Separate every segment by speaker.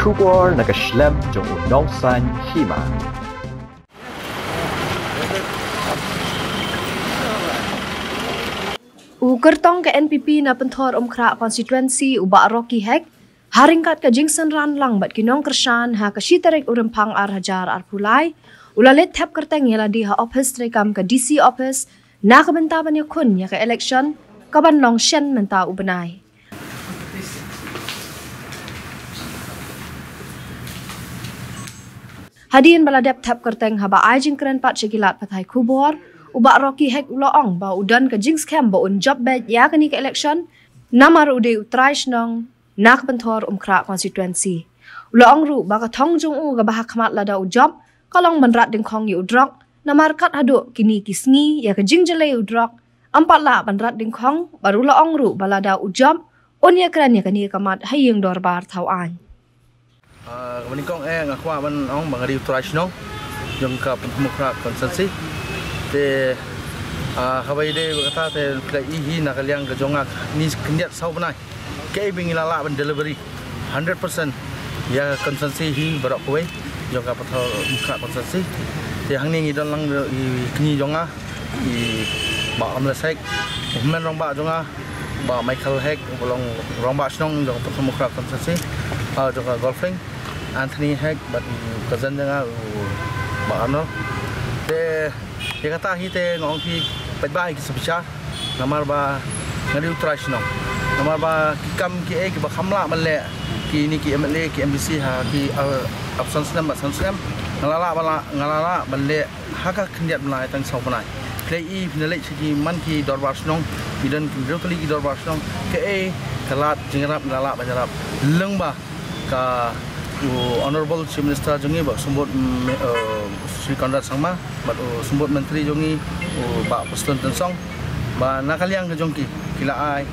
Speaker 1: kubor nakaslem jong unongsan hima.
Speaker 2: Kertong ke NPP na pentor umkra konstituensi ubak Rocky Hek haringkat ke jingsen ran lang bat kinong kersan ha ke shitarik urempang ar hajar ar pulai ulalit tap kerteng yala di ha office rekam ke DC office na ke benta ban yakun ya ke election kaban long shen menta ubenai. Hadian baladap tap kerteng haba ajing keren pat sekilat patai kubor ubak Rocky Hek uloong ba udan ke jings kem ba un job bed ya kini ke election namar ude utraish nong nak bentor umkra konstituensi uloong ru ba ka thong jong u ga ba hakmat lada u job kalong menrat ding khong yu drok namar kat hadu kini kisngi ya ke jing jele u drok ampat la menrat ding khong baru uloong ru balada u job on ya kran ya kini kamat hayeng dorbar thawan
Speaker 3: Kemudian kong ngakwa ban ong bangari utraish nong jong ka umkra konstituensi te khabai de kata te play hi nakaliang ke jongak ni kendiat sau benai ke bingilala ban delivery 100% ya konsensi hi barak kuai jongka patho muka konsensi te hangni ngidon lang kni jonga i ba amla sek men rong ba jonga ba Michael Hek bolong rong ba snong jong patho muka konsensi jongka golfing Anthony Hek bat cousin jonga ba ano te dia kata kita ngong ki baik ki sebesar namar ba ngadi utrash no namar ba ki kam ki ba khamla malle ki ni ki MLA ki MBC ha ki absence nam ngalala balle haka kendiat belai tang sau panai klei finale ki man ki dorbar snong bidan ki rotali ki dorbar snong ke kalat jingrap ngalala bajarap lengba ka Honorable Chief Minister jongi ba sumbut Sri Konrad Sangma ba sumbut menteri jongi ba Presiden Tensong ba nakaliang ke jongki kila ai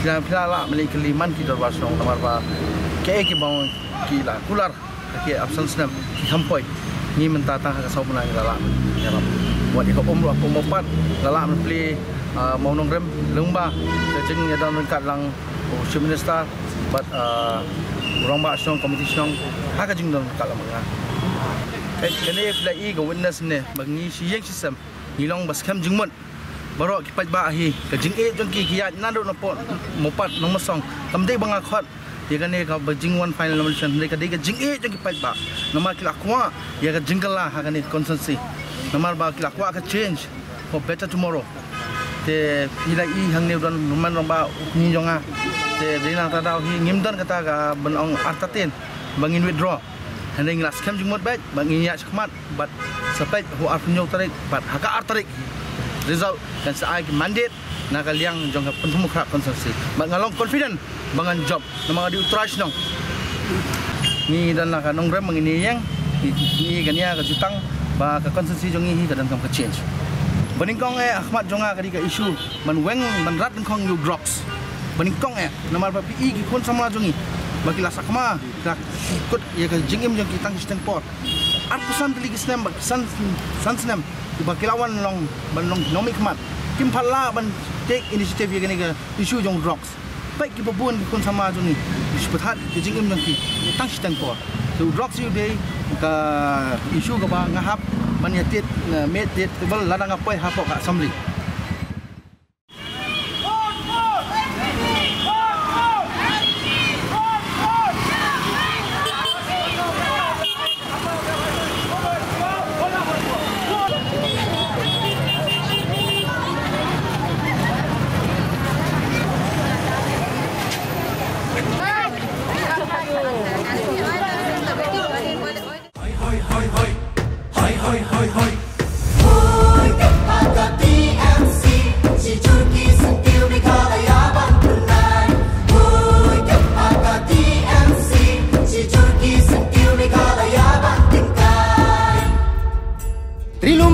Speaker 3: kila la meli keliman ki dorbar song namar ba ke ki bang kila kular ke absence nam ki hampoi ni menta tang ka sau punang lala ya buat ko umro pemopat lala meli mau nong rem lengba jeng ya dan kat lang Chief Minister but orang ba song competition haka jing don kala manga kene play go witness ne bangi siyeng system hilong baskam jingmon baro ki pat ba hi ka jing jong ki ya na do no pot mopat no mosong kamde banga khot ye kane ka jing one final nomination ne ka de ka jing jong ki pat ba nomar ki lakwa ya ka jingala ha kane consensus nomar ba ki lakwa ka change for better tomorrow te pila hang ne don man ba ni jonga te dina ta daw hi ngimdan kata ka benong artatin bangin withdraw handing las kam jumot baik bangin ya sakmat but sampai hu arpunyo tarik but haka artarik result dan saai mandate nakaliang jong pentumukra konsensi ngalong confident bangan job nama di utrash nong ni dan nak nong rem mangini yang ni gania ka jutang ba ka konsensi jongi hi ka dan kam ka change baningkong Ahmad jonga ka di ka issue man weng man rat kong you drops baningkong nama ba pi ki kon sama jongi bagi lasak ma dak ikut ya ka jingim jong kitang sistem pot arpusan teli kisnem san snam bagi lawan long ban long nomik mat kim phala ban take initiative ya gani ka issue jong drops baik ki babun kon sama jongi dispetat ke jingim jong ki tang sistem pot so drops you day ka issue ka ba ngahap man yatit metit bal ladang apoy hapok ka assembly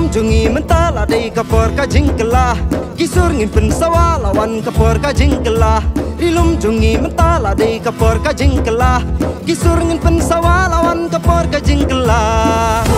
Speaker 4: Jungi mentala dei kapor ka jingkelah kisur ngin pensawa lawan kapor ka jingkelah rilum jungi mentala dei kapor ka jingkelah kisur ngin pensawa lawan kapor ka jingkelah